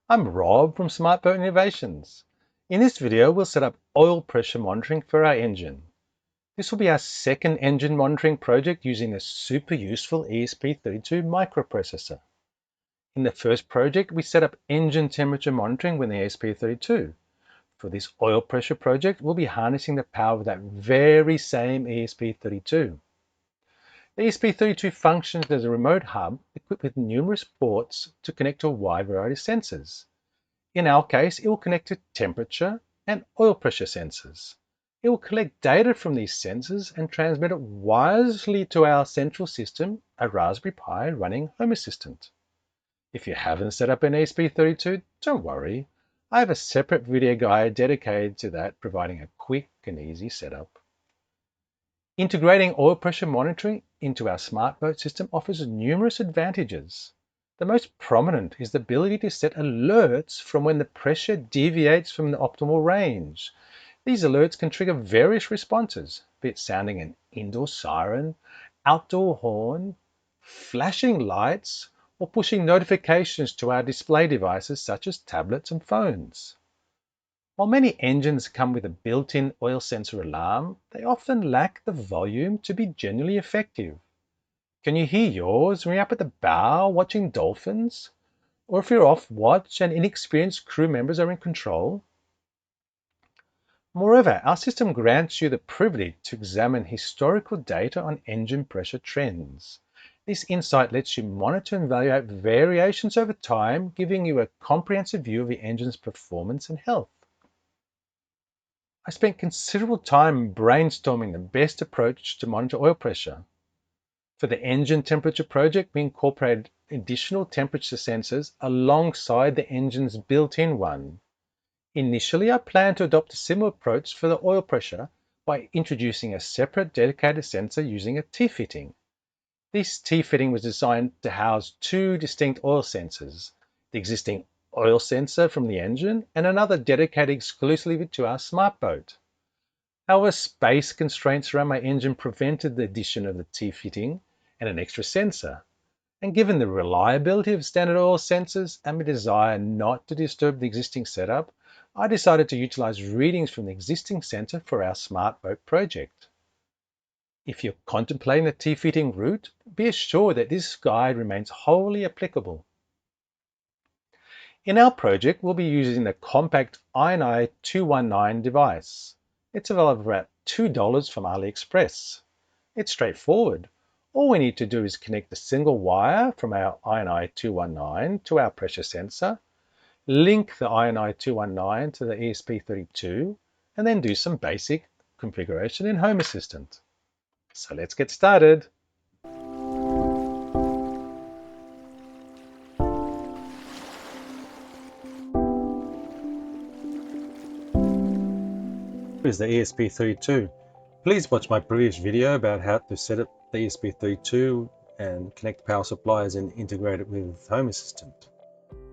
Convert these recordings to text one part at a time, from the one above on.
I'm Rob from Smart Boat Innovations. In this video, we'll set up oil pressure monitoring for our engine. This will be our second engine monitoring project using a super useful ESP32 microprocessor. In the first project, we set up engine temperature monitoring with the ESP32. For this oil pressure project, we'll be harnessing the power of that very same ESP32. The ESP32 functions as a remote hub equipped with numerous ports to connect to a wide variety of sensors. In our case, it will connect to temperature and oil pressure sensors. It will collect data from these sensors and transmit it wirelessly to our central system, a Raspberry Pi running Home Assistant. If you haven't set up an ESP32, don't worry. I have a separate video guide dedicated to that, providing a quick and easy setup. Integrating oil pressure monitoring into our smart boat system offers numerous advantages. The most prominent is the ability to set alerts from when the pressure deviates from the optimal range. These alerts can trigger various responses, be it sounding an indoor siren, outdoor horn, flashing lights, or pushing notifications to our display devices such as tablets and phones. While many engines come with a built-in oil sensor alarm, they often lack the volume to be genuinely effective. Can you hear yours when you're up at the bow watching dolphins? Or if you're off watch and inexperienced crew members are in control? Moreover, our system grants you the privilege to examine historical data on engine pressure trends. This insight lets you monitor and evaluate variations over time, giving you a comprehensive view of the engine's performance and health. I spent considerable time brainstorming the best approach to monitor oil pressure. For the engine temperature project, we incorporated additional temperature sensors alongside the engine's built-in one. Initially, I planned to adopt a similar approach for the oil pressure by introducing a separate dedicated sensor using a T-fitting. This T-fitting was designed to house two distinct oil sensors, the existing oil sensor from the engine and another dedicated exclusively to our smart boat. However, space constraints around my engine prevented the addition of the T-fitting and an extra sensor. And given the reliability of standard oil sensors and my desire not to disturb the existing setup, I decided to utilize readings from the existing sensor for our smart boat project. If you're contemplating the T-fitting route, be assured that this guide remains wholly applicable. In our project, we'll be using the compact INA219 device. It's available for about $2 from AliExpress. It's straightforward. All we need to do is connect a single wire from our INA219 to our pressure sensor, link the INA219 to the ESP32, and then do some basic configuration in Home Assistant. So let's get started. Is the ESP32. Please watch my previous video about how to set up the ESP32 and connect power supplies and integrate it with Home Assistant.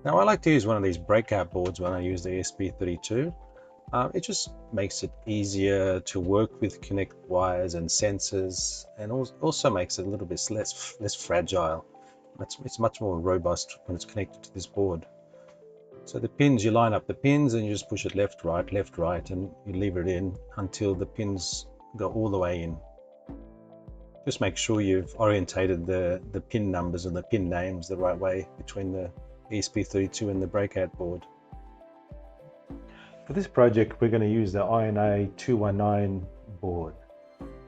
Now I like to use one of these breakout boards when I use the ESP32. It just makes it easier to work with connect wires and sensors, and also makes it a little bit less fragile. It's much more robust when it's connected to this board. So the pins, you line up the pins and you just push it left, right, and you leave it in until the pins go all the way in. Just make sure you've orientated the pin numbers and the pin names the right way between the ESP32 and the breakout board. For this project, we're going to use the INA219 board.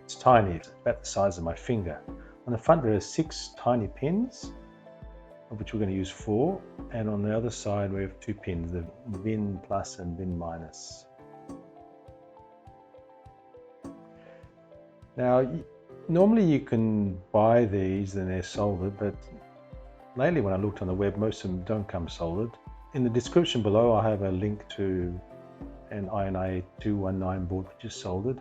It's tiny, it's about the size of my finger. On the front there are 6 tiny pins, of which we're going to use 4, and on the other side we have 2 pins, the VIN plus and VIN minus. Now normally you can buy these and they're soldered, but lately when I looked on the web, most of them don't come soldered. In the description below I have a link to an INA219 board which is soldered,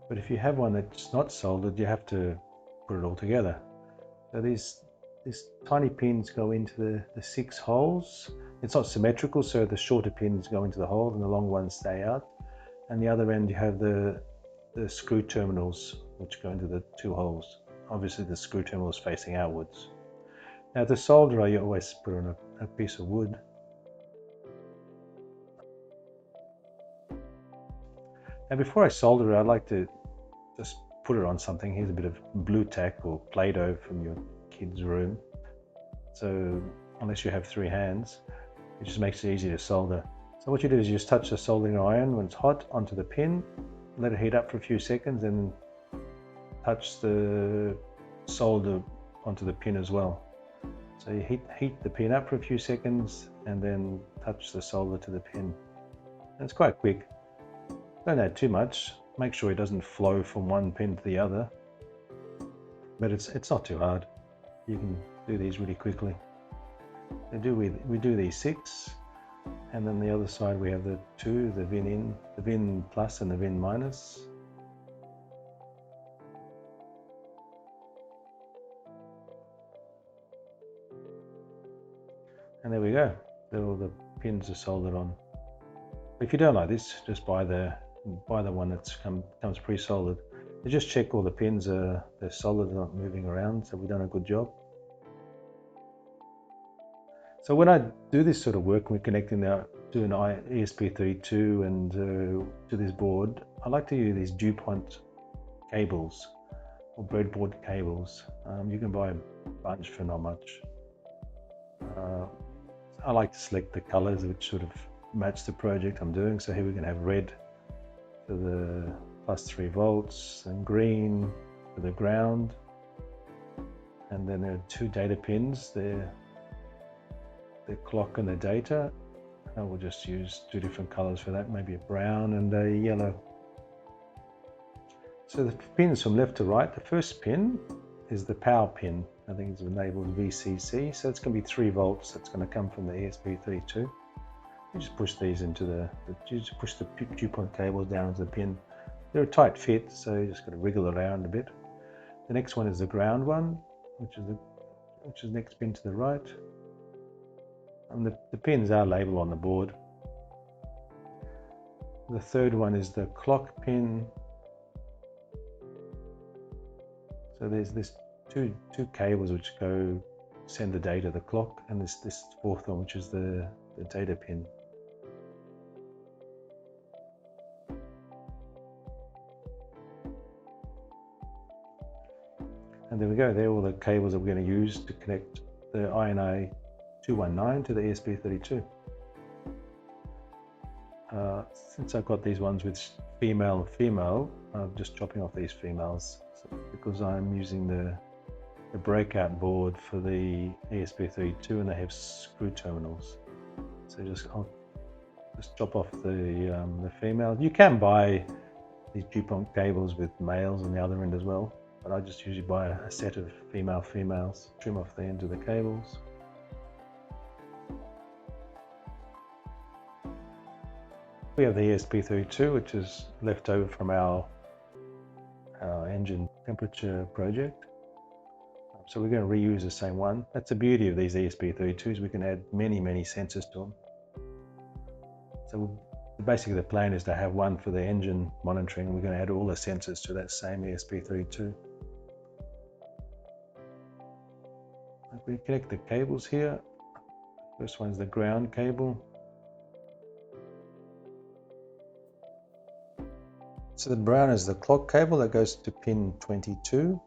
but if you have one that's not soldered, you have to put it all together. So these tiny pins go into the 6 holes. It's not symmetrical, so the shorter pins go into the hole and the long ones stay out. And the other end you have the screw terminals which go into the 2 holes. Obviously the screw terminal is facing outwards. Now to solder, you always put on a piece of wood. Now before I solder it, I'd like to just put it on something. Here's a bit of blue tack or Play-Doh from your kid's room. So unless you have 3 hands, it just makes it easy to solder. So what you do is you just touch the soldering iron when it's hot onto the pin, let it heat up for a few seconds, and touch the solder onto the pin as well. So you heat the pin up for a few seconds and then touch the solder to the pin. And it's quite quick. Don't add too much. Make sure it doesn't flow from one pin to the other. But it's not too hard. You can do these really quickly. We do these 6, and then the other side we have the 2, the VIN in, the VIN plus and the VIN minus. And there we go. All the pins are soldered on. If you don't like this, just buy the one that comes pre-soldered. You just check all the pins they're solid, they're not moving around, so we've done a good job. So when I do this sort of work, we're connecting to an ESP32 and to this board, I like to use these DuPont cables or breadboard cables. You can buy a bunch for not much. I like to select the colors which sort of match the project I'm doing. So here we can have red for the +3 volts and green for the ground. And then there are 2 data pins there, the clock and the data. And we'll just use 2 different colors for that, maybe a brown and a yellow. So the pins from left to right, the first pin is the power pin. I think it's enabled VCC, so it's going to be 3 volts. That's going to come from the ESP32. You just push these into you just push the DuPont cables down into the pin. They're a tight fit, so you just got to wriggle around a bit. The next one is the ground one, which is the next pin to the right. And the pins are labeled on the board. The third one is the clock pin. So there's this two cables which send the data to the clock, and this fourth one, which is the data pin. And there we go, they're all the cables that we're going to use to connect the INA219 to the ESP32. Since I've got these ones with female and female, I'm just chopping off these females because I'm using the breakout board for the ESP32 and they have screw terminals. So I'll just chop off the female. You can buy these DuPont cables with males on the other end as well, but I just usually buy a set of females, trim off the ends of the cables. We have the ESP32, which is left over from our engine temperature project. So we're going to reuse the same one. That's the beauty of these ESP32s. We can add many sensors to them. So basically the plan is to have one for the engine monitoring, and we're going to add all the sensors to that same ESP32. We connect the cables here. First one is the ground cable. So the brown is the clock cable that goes to pin 22.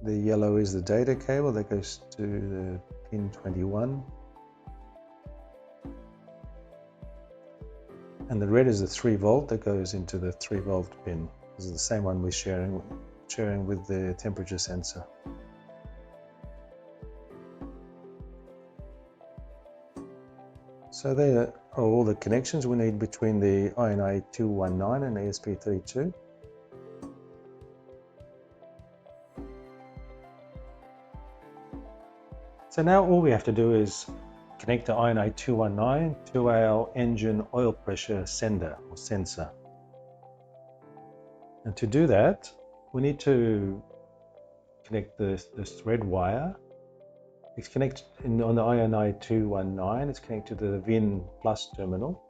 The yellow is the data cable that goes to the pin 21. And the red is the 3 volt that goes into the 3 volt pin. This is the same one we're sharing with the temperature sensor. So there are all the connections we need between the INA219 and ESP32. So now all we have to do is connect the INA219 to our engine oil pressure sender or sensor. And to do that, we need to connect this red wire. It's connected on the INA219, it's connected to the VIN plus terminal.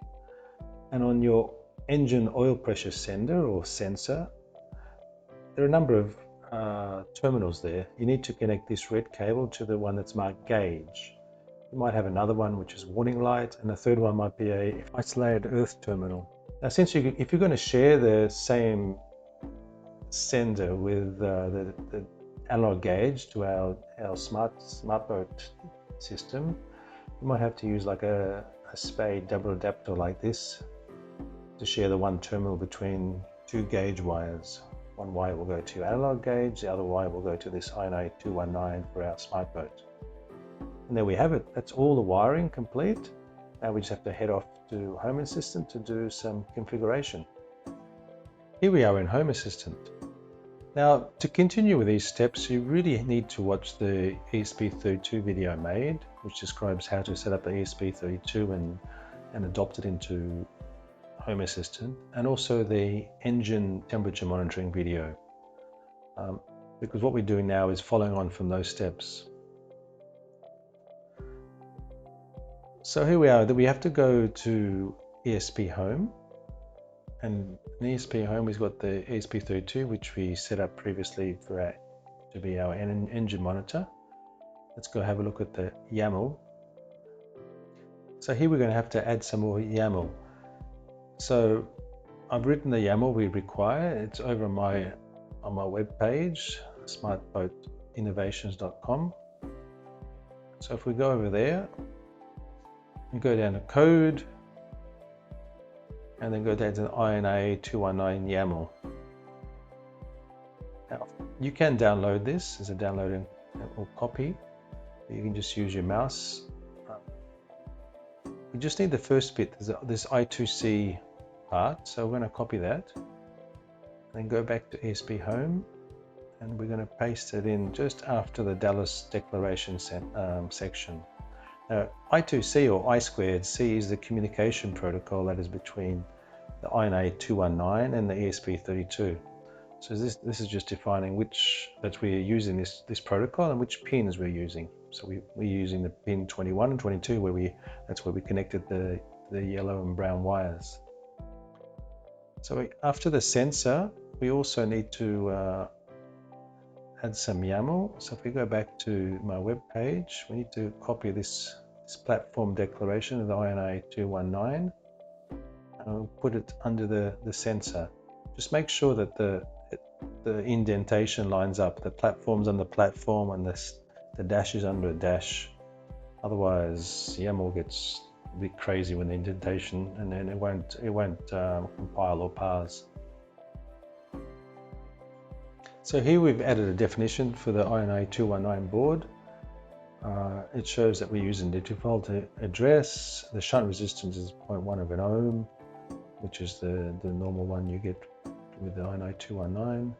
And on your engine oil pressure sender or sensor, there are a number of terminals there. You need to connect this red cable to the one that's marked gauge. You might have another one which is warning light, and the third one might be a isolated earth terminal. Now, if you're going to share the same sender with the analog gauge to our smart boat system, you might have to use like a spade double adapter like this to share the one terminal between two gauge wires. One wire will go to analog gauge, the other wire will go to this INA219 for our smart boat. And there we have it. That's all the wiring complete. Now we just have to head off to Home Assistant to do some configuration. Here we are in Home Assistant. Now, to continue with these steps, you really need to watch the ESP32 video I made, which describes how to set up the ESP32 and adopt it into Home Assistant, and also the engine temperature monitoring video, because what we're doing now is following on from those steps. So here we are, that we have to go to ESPHome, and in ESPHome we've got the ESP32, which we set up previously to be our engine monitor. Let's go have a look at the YAML. So here we're going to have to add some more YAML. So I've written the YAML we require. It's over on my web page, smartboatinnovations.com. So if we go over there, you go down to code, and then go down to the INA219 YAML. Now, you can download this as a download or copy. You can just use your mouse. We just need the first bit, this I²C part, so we're going to copy that. Then go back to ESPHome, and we're going to paste it in just after the Dallas declaration section. Now, I²C or I²C is the communication protocol that is between the INA219 and the ESP32. So this is just defining that we're using this protocol and which pins we're using. So we're using the pin 21 and 22 that's where we connected the yellow and brown wires. So after the sensor, we also need to add some YAML. So if we go back to my web page, we need to copy this platform declaration of the INA219 and we'll put it under the sensor. Just make sure that the indentation lines up. The platform's on the platform and the dash is under a dash. Otherwise, YAML gets a bit crazy with the indentation, and then it won't compile or parse. So here we've added a definition for the INA219 board. It shows that we're using the default address. The shunt resistance is 0.1 of an ohm, which is the normal one you get with the INA219.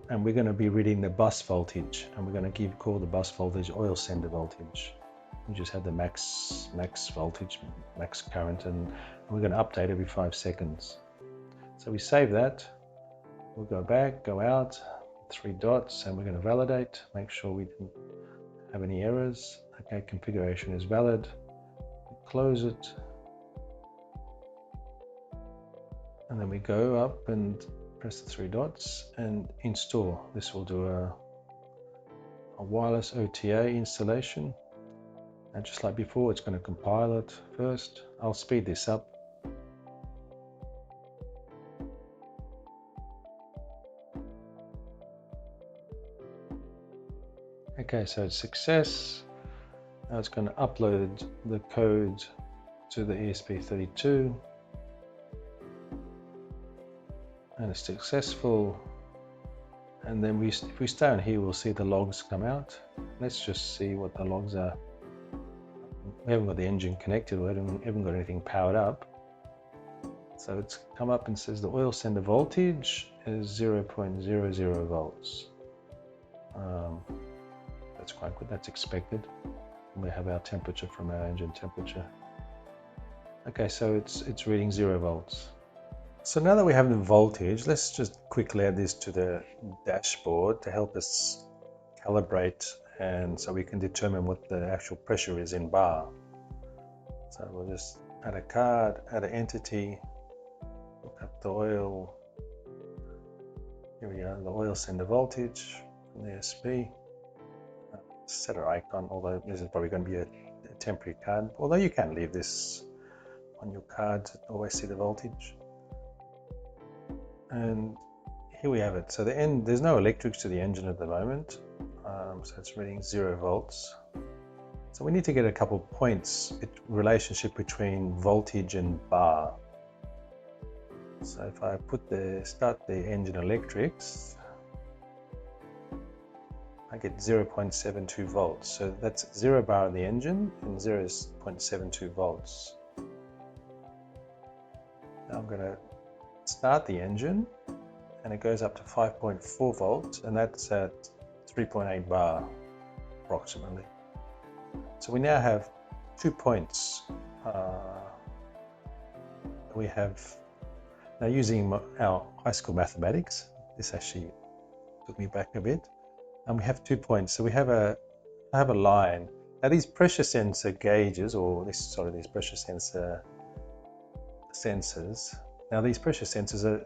And we're going to be reading the bus voltage, and we're going to call the bus voltage oil sender voltage. We just have the max voltage, max current, and we're going to update every 5 seconds. So we save that. We'll go back, go out, 3 dots, and we're going to validate, make sure we didn't have any errors. Okay, configuration is valid. Close it. And then we go up and press the 3 dots and install. This will do a wireless OTA installation. And just like before, it's going to compile it first. I'll speed this up. Okay, so it's success. Now it's going to upload the code to the ESP32. And it's successful. And then if we stay on here, we'll see the logs come out. Let's just see what the logs are. We haven't got the engine connected, we haven't got anything powered up. So it's come up and says the oil sender voltage is 0.00 volts. That's quite good, that's expected. And we have our temperature from our engine temperature. Okay, so it's reading 0 volts. So now that we have the voltage, let's just quickly add this to the dashboard to help us calibrate, and so we can determine what the actual pressure is in bar. So we'll just add a card, add an entity, look up the oil. Here we go, the oil sender voltage from the ESP. setter icon, although this is probably going to be a temporary card, although you can leave this on your card to always see the voltage. And here we have it. So there's no electrics to the engine at the moment, so it's reading 0 volts. So we need to get a couple points relationship between voltage and bar. So if I start the engine electrics, I get 0.72 volts. So that's 0 bar of the engine and 0.72 volts. Now I'm going to start the engine and it goes up to 5.4 volts, and that's at 3.8 bar approximately. So we now have 2 points. We have now, using our high school mathematics, this actually took me back a bit, and we have 2 points. So we have a line. Now these pressure sensor gauges, or these pressure sensors. Now these pressure sensors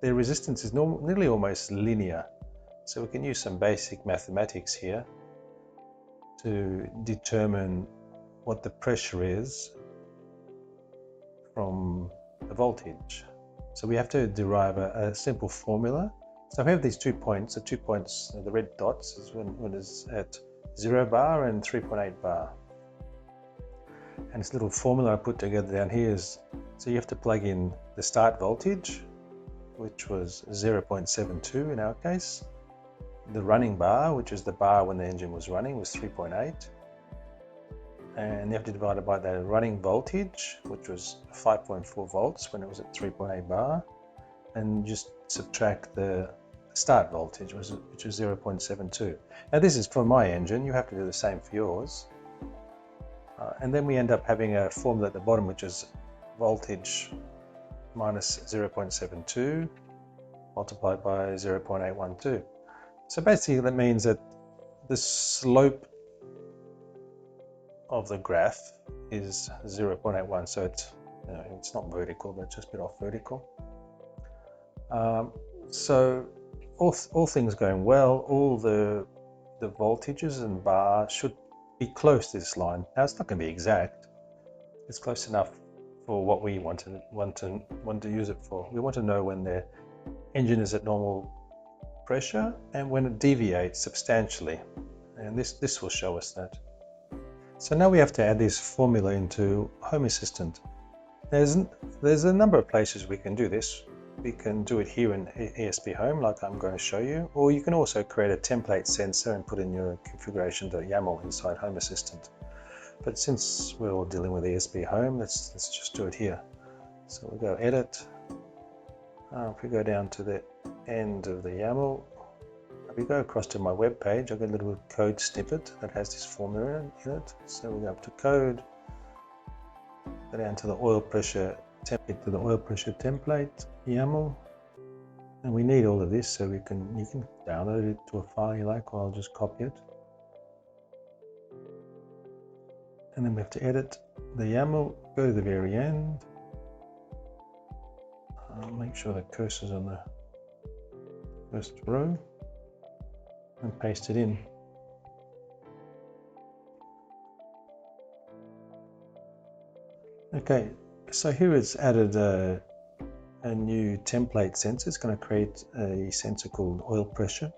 their resistance is nearly almost linear. So we can use some basic mathematics here to determine what the pressure is from the voltage. So we have to derive a simple formula. So we have these 2 points. The 2 points, the red dots, is when it's at 0 bar and 3.8 bar. And this little formula I put together down here is, so you have to plug in the start voltage, which was 0.72 in our case. The running bar, which is the bar when the engine was running, was 3.8. And you have to divide it by the running voltage, which was 5.4 volts when it was at 3.8 bar. And just subtract the start voltage, which was 0.72. Now this is for my engine. You have to do the same for yours. And then we end up having a formula at the bottom, which is voltage minus 0.72 multiplied by 0.812. So basically that means that the slope of the graph is 0.81. So it's not vertical, but it's just a bit off vertical. So all things going well, all the voltages and bar should be close to this line. Now it's not going to be exact. It's close enough for what we want to use it for. We want to know when the engine is at normal pressure and when it deviates substantially, and this will show us that. So now we have to add this formula into Home Assistant. There's a number of places we can do this. We can do it here in ESPHome, like I'm going to show you, or you can also create a template sensor and put in your configuration.yaml inside Home Assistant. But since we're all dealing with ESPHome, let's just do it here. So we'll go Edit. If we go down to the end of the YAML, if we go across to my web page, I've got a little code snippet that has this formula in it. So we go up to Code, go down to the oil pressure template YAML, and we need all of this, so you can download it to a file you like, or I'll just copy it. And then we have to edit the YAML, go to the very end, make sure the cursor's on the first row, and paste it in. Okay, so here it's added a new template sensor. It's going to create a sensor called oil pressure.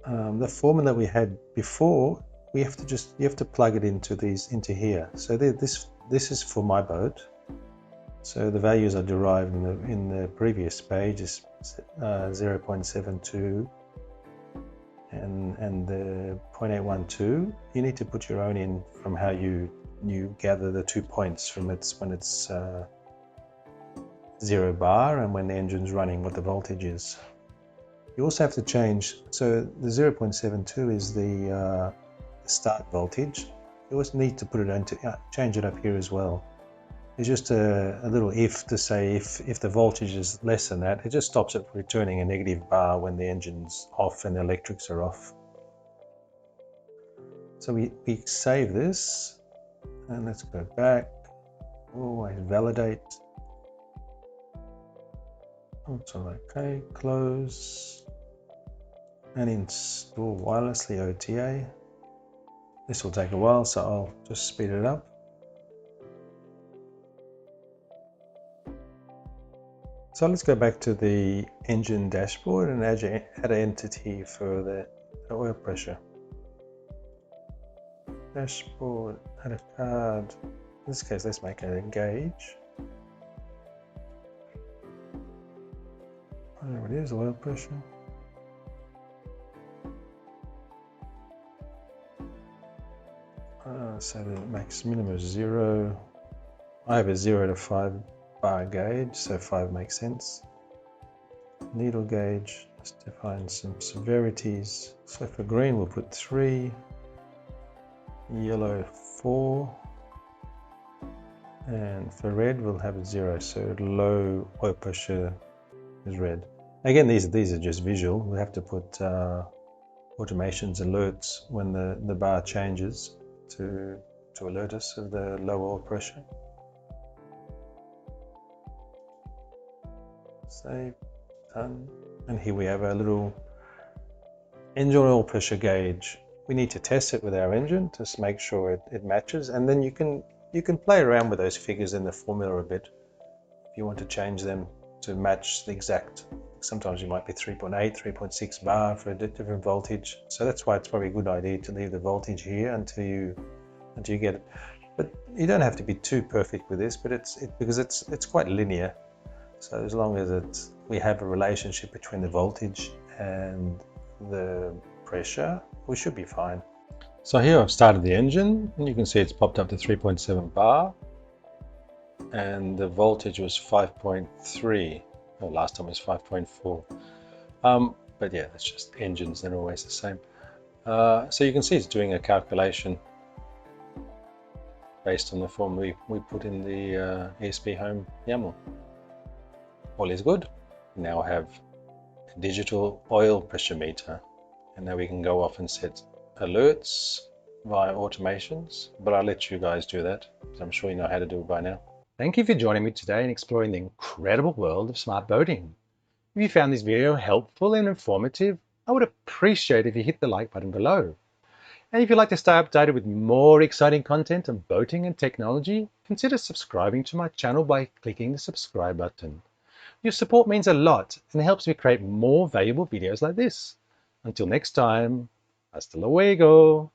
The formula we had before, you have to plug it into here. So this is for my boat. So the values are derived in the previous page is 0.72 and the 0.812. You need to put your own in from how you gather the 2 points from when it's 0 bar and when the engine's running, what the voltage is. You also have to change, so the 0.72 is the start voltage. You always need to put it into change it up here as well. It's just a little if to say if the voltage is less than that, it just stops it returning a negative bar when the engine's off and the electrics are off. So we save this and let's go back. Always validate. It's all okay. Close. and install wirelessly OTA. This will take a while, so I'll just speed it up. So let's go back to the engine dashboard and add an entity for the oil pressure. Dashboard, add a card. In this case, let's make it a gauge. I don't know what it is, oil pressure. So the max minimum is 0. I have a 0 to 5 bar gauge, so 5 makes sense. Needle gauge, let's define some severities. So for green we'll put 3, yellow 4, and for red we'll have a 0, so low oil pressure is red. Again, these are just visual. We have to put automations alerts when the bar changes to alert us of the low oil pressure. Save, done. And here we have our little engine oil pressure gauge. We need to test it with our engine to make sure it matches, and then you can play around with those figures in the formula a bit if you want to change them to match the exact. Sometimes you might be 3.8, 3.6 bar for a different voltage. So that's why it's probably a good idea to leave the voltage here until you get it. But you don't have to be too perfect with this, but because it's quite linear. So as long as we have a relationship between the voltage and the pressure, we should be fine. So here I've started the engine, and you can see it's popped up to 3.7 bar, and the voltage was 5.3. Well, last time was 5.4. But yeah, that's just engines, they're always the same. So you can see it's doing a calculation based on the form we put in the ESPHome YAML. All is good. Now I have a digital oil pressure meter, and now we can go off and set alerts via automations, but I'll let you guys do that, because I'm sure you know how to do it by now. Thank you for joining me today in exploring the incredible world of smart boating. If you found this video helpful and informative, I would appreciate if you hit the like button below. And if you'd like to stay updated with more exciting content on boating and technology, consider subscribing to my channel by clicking the subscribe button. Your support means a lot and helps me create more valuable videos like this. Until next time, hasta luego.